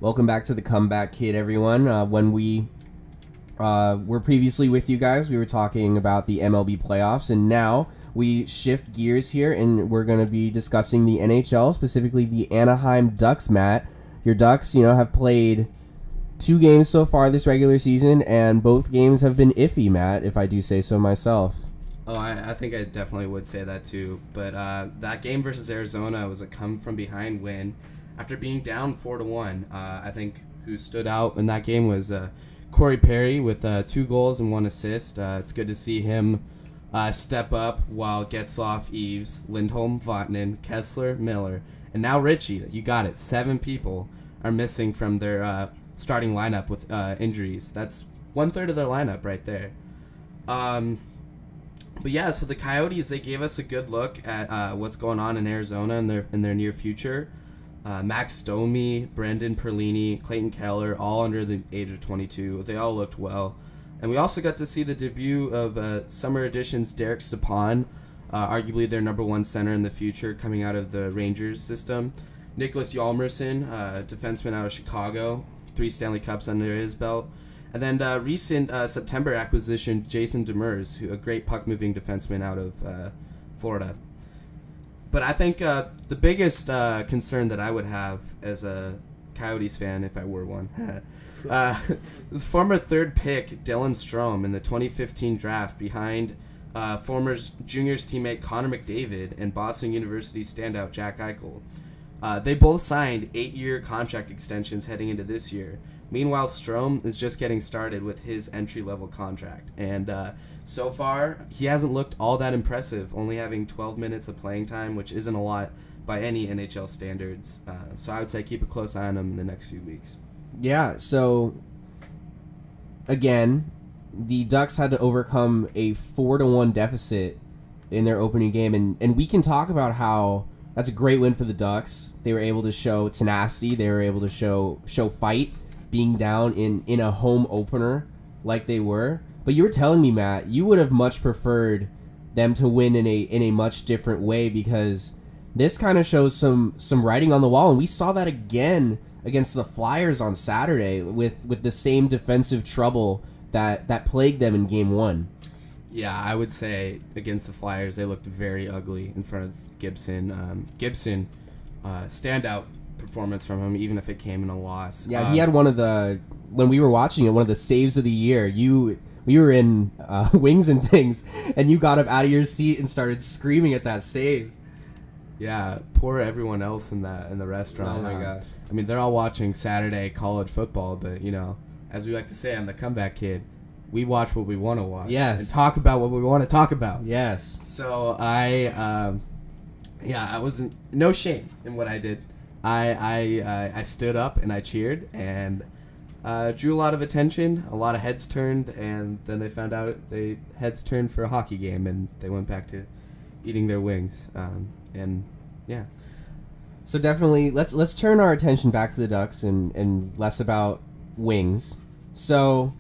Welcome back to the Comeback Kid, everyone. When we were previously with you guys, we were talking about the MLB playoffs, and now we shift gears here, and we're going to be discussing the NHL, specifically the Anaheim Ducks, Matt. Your Ducks, have played 2 games so far this regular season, and both games have been iffy, Matt, if I do say so myself. Oh, I think I definitely would say that too. But that game versus Arizona was a come-from-behind win after being down 4-1. I think who stood out in that game was Corey Perry with 2 goals and 1 assist. It's good to see him step up while Getzlaf, Eves, Lindholm, Vatanen, Kessler, Miller, and now Richie. You got it. 7 people are missing from their starting lineup with injuries. That's 1/3 of their lineup right there. But yeah, so the Coyotes, they gave us a good look at what's going on in Arizona in their near future. Max Domi, Brendan Perlini, Clayton Keller, all under the age of 22. They all looked well. And we also got to see the debut of Summer Edition's Derek Stepan, arguably their number 1 center in the future, coming out of the Rangers system. Nicholas Hjalmarsson, defenseman out of Chicago, 3 Stanley Cups under his belt. And then recent September acquisition, Jason Demers, a great puck-moving defenseman out of Florida. But I think the biggest concern that I would have as a Coyotes fan, if I were one, the former 3rd pick Dylan Strome in the 2015 draft behind former juniors teammate Connor McDavid and Boston University standout Jack Eichel. They both signed 8-year contract extensions heading into this year. Meanwhile, Strome is just getting started with his entry-level contract. And so far, he hasn't looked all that impressive, only having 12 minutes of playing time, which isn't a lot by any NHL standards. So I would say keep a close eye on him in the next few weeks. Yeah, so, again, the Ducks had to overcome a 4-1 deficit in their opening game. And we can talk about how that's a great win for the Ducks. They were able to show tenacity. They were able to show fight, being down in a home opener like they were. But you were telling me, Matt, you would have much preferred them to win in a much different way, because this kind of shows some writing on the wall, and we saw that again against the Flyers on Saturday with the same defensive trouble that plagued them in Game 1. Yeah, I would say against the Flyers, they looked very ugly in front of Gibson. Gibson, standout performance from him, even if it came in a loss. Yeah, he had one of the, when we were watching it, one of the saves of the year. We were in Wings and Things, and you got up out of your seat and started screaming at that save. Yeah, poor everyone else in the restaurant. Oh my gosh. I mean, they're all watching Saturday college football, but as we like to say on the Comeback Kid, we watch what we want to watch. Yes. And talk about what we want to talk about. Yes. So I wasn't, no shame in what I did. I stood up and I cheered and drew a lot of attention. A lot of heads turned, and then they found out heads turned for a hockey game, and they went back to eating their wings. And yeah. So definitely, let's turn our attention back to the Ducks and less about wings. So,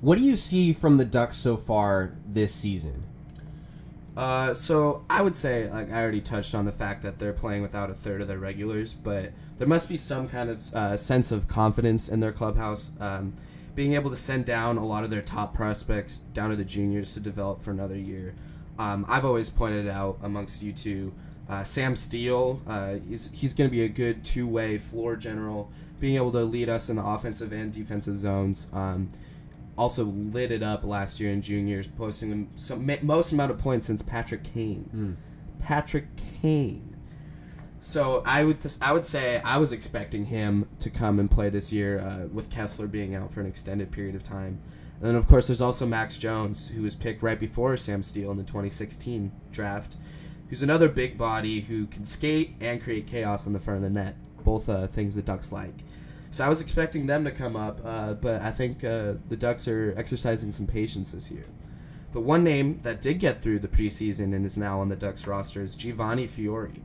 what do you see from the Ducks so far this season? So I would say, like I already touched on the fact that they're playing without a 1/3 of their regulars, but there must be some kind of sense of confidence in their clubhouse, being able to send down a lot of their top prospects down to the juniors to develop for another year. I've always pointed out amongst you two, Sam Steele, he's going to be a good 2-way floor general, being able to lead us in the offensive and defensive zones. Also lit it up last year in juniors, posting the most amount of points since Patrick Kane. Patrick Kane. So I would say I was expecting him to come and play this year, with Kessler being out for an extended period of time. And then, of course, there's also Max Jones, who was picked right before Sam Steele in the 2016 draft, who's another big body who can skate and create chaos on the front of the net, both things the Ducks like. So I was expecting them to come up, but I think the Ducks are exercising some patience this year. But one name that did get through the preseason and is now on the Ducks roster is Giovanni Fiore,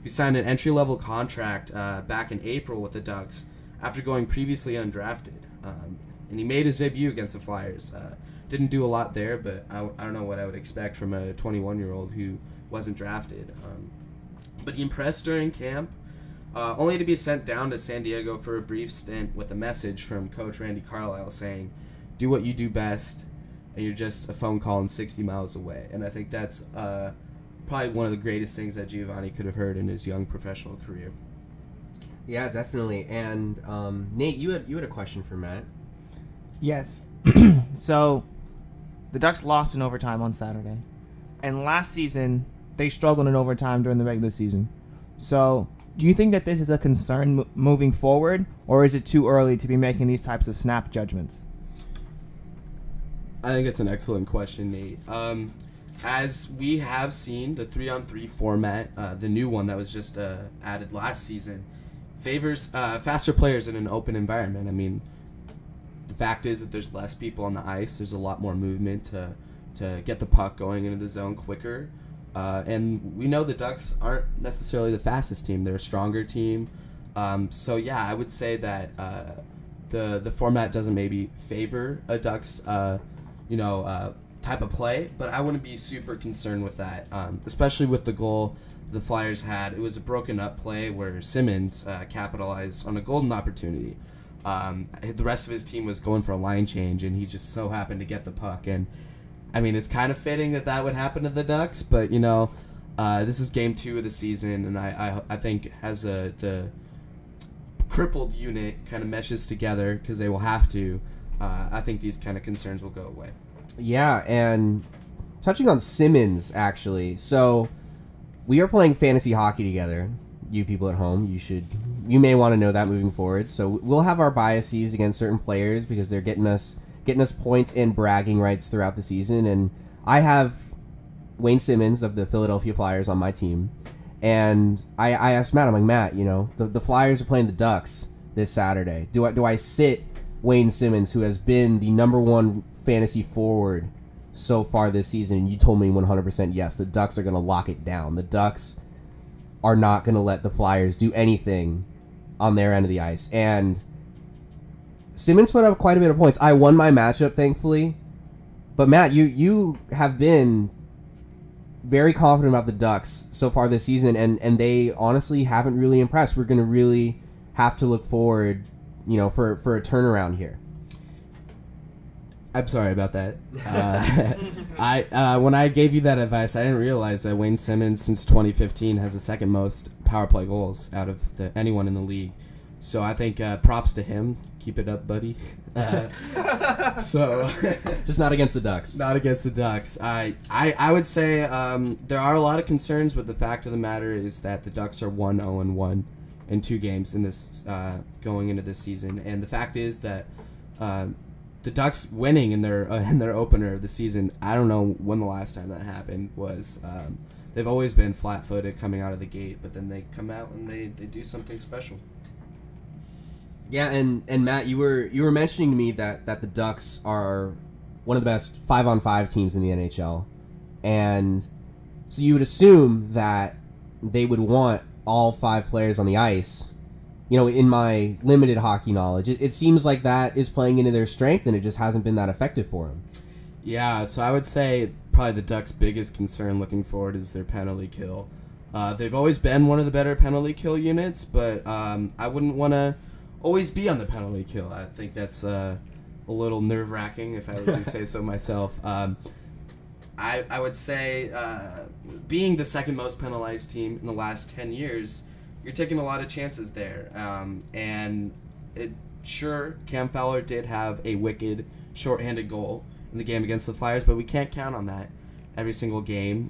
who signed an entry-level contract back in April with the Ducks after going previously undrafted. And he made his debut against the Flyers. Didn't do a lot there, but I don't know what I would expect from a 21-year-old who wasn't drafted. But he impressed during camp. only to be sent down to San Diego for a brief stint with a message from Coach Randy Carlisle saying, "Do what you do best, and you're just a phone call and 60 miles away." And I think that's probably one of the greatest things that Giovanni could have heard in his young professional career. Yeah, definitely. And Nate, you had a question for Matt. Yes. So, the Ducks lost in overtime on Saturday. And last season, they struggled in overtime during the regular season. So, do you think that this is a concern moving forward, or is it too early to be making these types of snap judgments? I think it's an excellent question, Nate. As we have seen, the 3-on-3 format, the new one that was just added last season, favors faster players in an open environment. I mean, the fact is that there's less people on the ice. There's a lot more movement to get the puck going into the zone quicker. And we know the Ducks aren't necessarily the fastest team. They're a stronger team. So, yeah, I would say that the format doesn't maybe favor a Ducks, type of play, but I wouldn't be super concerned with that, especially with the goal the Flyers had. It was a broken up play where Simmons capitalized on a golden opportunity. The rest of his team was going for a line change, and he just so happened to get the puck. And I mean, it's kind of fitting that would happen to the Ducks, but this is game 2 of the season, and I think as the crippled unit kind of meshes together, because they will have to, I think these kind of concerns will go away. Yeah, and touching on Simmons, actually, so we are playing fantasy hockey together. You people at home, you may want to know that moving forward. So we'll have our biases against certain players because they're getting us points and bragging rights throughout the season. And I have Wayne Simmons of the Philadelphia Flyers on my team, and I asked Matt, I'm like, Matt, the Flyers are playing the Ducks this Saturday. Do I sit Wayne Simmons, who has been the number one fantasy forward so far this season? And you told me 100% yes. The Ducks are going to lock it down. The Ducks are not going to let the Flyers do anything on their end of the ice. And Simmons put up quite a bit of points. I won my matchup, thankfully. But Matt, you have been very confident about the Ducks so far this season, and they honestly haven't really impressed. We're going to really have to look forward, for a turnaround here. I'm sorry about that. When I gave you that advice, I didn't realize that Wayne Simmons, since 2015, has the second most power play goals out of anyone in the league. So I think props to him. Keep it up, buddy. Just not against the Ducks. Not against the Ducks. I would say there are a lot of concerns, but the fact of the matter is that the Ducks are 1-0-1 in 2 games in this going into this season, and the fact is that the Ducks winning in their opener of the season, I don't know when the last time that happened was. They've always been flat-footed coming out of the gate, but then they come out and they do something special. Yeah, and Matt, you were mentioning to me that the Ducks are one of the best 5-on-5 teams in the NHL, and so you would assume that they would want all 5 players on the ice. In my limited hockey knowledge, it seems like that is playing into their strength, and it just hasn't been that effective for them. Yeah, so I would say probably the Ducks' biggest concern looking forward is their penalty kill. They've always been one of the better penalty kill units, but I wouldn't want to always be on the penalty kill. I think that's a little nerve-wracking, if I would say so myself. I would say being the second most penalized team in the last 10 years, you're taking a lot of chances there. And Cam Fowler did have a wicked shorthanded goal in the game against the Flyers, but we can't count on that every single game.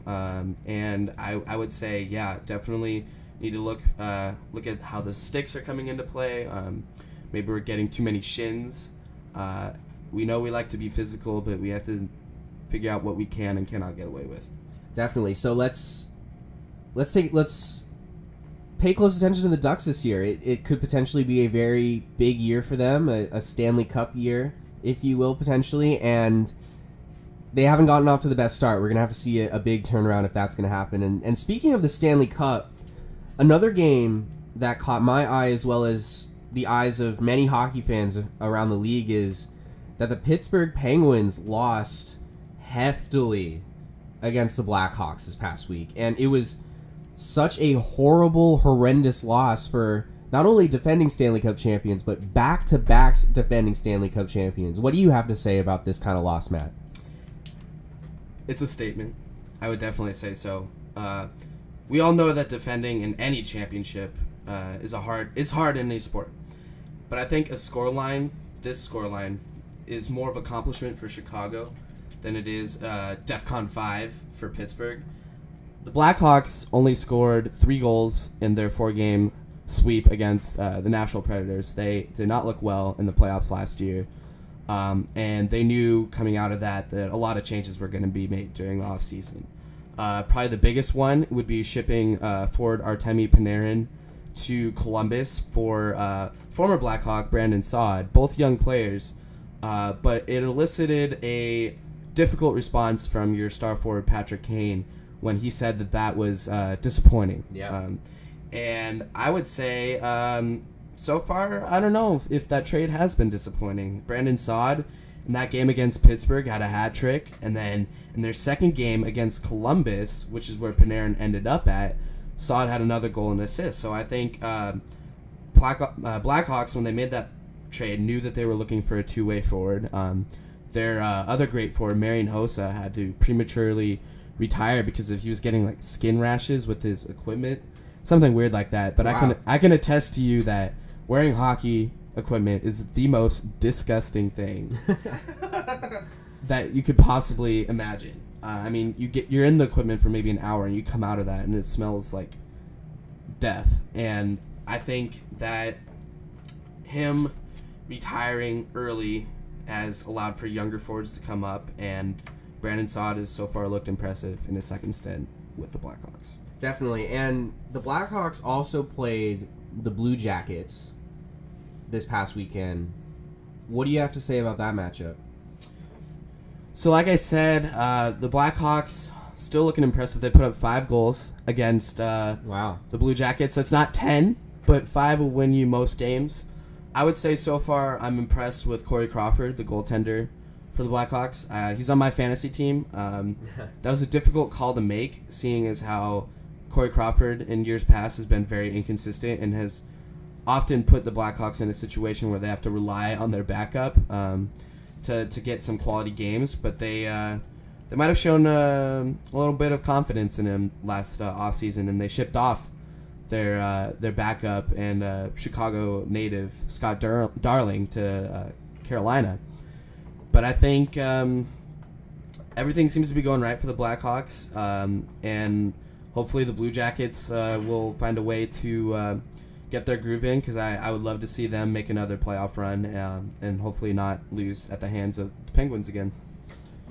And I would say, yeah, definitely need to look at how the sticks are coming into play. Maybe we're getting too many shins. We know we like to be physical, but we have to figure out what we can and cannot get away with. Definitely. So let's pay close attention to the Ducks this year. It could potentially be a very big year for them, a Stanley Cup year, if you will, potentially, and they haven't gotten off to the best start. We're going to have to see a big turnaround if that's going to happen. And speaking of the Stanley Cup, another game that caught my eye as well as the eyes of many hockey fans around the league is that the Pittsburgh Penguins lost heftily against the Blackhawks this past week. And it was such a horrible, horrendous loss for not only defending Stanley Cup champions, but back-to-back defending Stanley Cup champions. What do you have to say about this kind of loss, Matt? It's a statement. I would definitely say so. We all know that defending in any championship it's hard in any sport. But I think this scoreline, is more of an accomplishment for Chicago than it is DEFCON 5 for Pittsburgh. The Blackhawks only scored 3 goals in their 4-game sweep against the Nashville Predators. They did not look well in the playoffs last year. And they knew coming out of that a lot of changes were going to be made during the offseason. Probably the biggest one would be shipping forward Artemi Panarin to Columbus for former Blackhawk Brandon Saad, both young players. But it elicited a difficult response from your star forward Patrick Kane when he said that was disappointing. Yeah. And I would say, so far, I don't know if that trade has been disappointing. Brandon Saad, in that game against Pittsburgh, had a hat trick. And then in their second game against Columbus, which is where Panarin ended up at, Saad had another goal and assist. So I think Blackhawks, when they made that trade, knew that they were looking for a two-way forward. Their other great forward, Marian Hossa, had to prematurely retire because he was getting like skin rashes with his equipment. Something weird like that, but Wow. I can attest to you that wearing hockey equipment is the most disgusting thing that you could possibly imagine. I mean, you're in the equipment for maybe an hour and you come out of that and it smells like death. And I think that him retiring early has allowed for younger forwards to come up, and Brandon Saad has so far looked impressive in his second stint with the Blackhawks. Definitely. And the Blackhawks also played the Blue Jackets this past weekend. What do you have to say about that matchup? So like I said, the Blackhawks still looking impressive. They put up 5 goals against Wow. the Blue Jackets. That's not 10, but 5 will win you most games. I would say so far I'm impressed with Corey Crawford, the goaltender for the Blackhawks. He's on my fantasy team. That was a difficult call to make, seeing as how Corey Crawford in years past has been very inconsistent and has often put the Blackhawks in a situation where they have to rely on their backup to get some quality games. But they might have shown a little bit of confidence in him last offseason, and they shipped off their backup and Chicago native Scott Darling to Carolina. But I think everything seems to be going right for the Blackhawks, and hopefully the Blue Jackets will find a way to get their groove in, because I would love to see them make another playoff run and hopefully not lose at the hands of the Penguins again.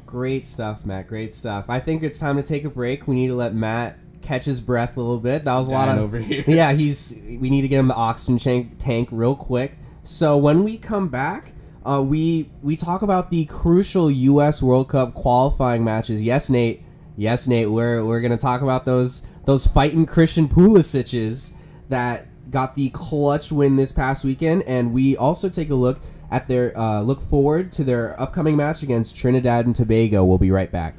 Great stuff, Matt. Great stuff. I think it's time to take a break. We need to let Matt catch his breath a little bit. That was a lot Dying of over here. Yeah, we need to get him the oxygen tank real quick. So when we come back, we talk about the crucial U.S. World Cup qualifying matches. Yes, Nate. Yes, Nate. We're gonna talk about those fighting Christian Pulisic's that got the clutch win this past weekend, and we also take a look at their look forward to their upcoming match against Trinidad and Tobago. We'll be right back.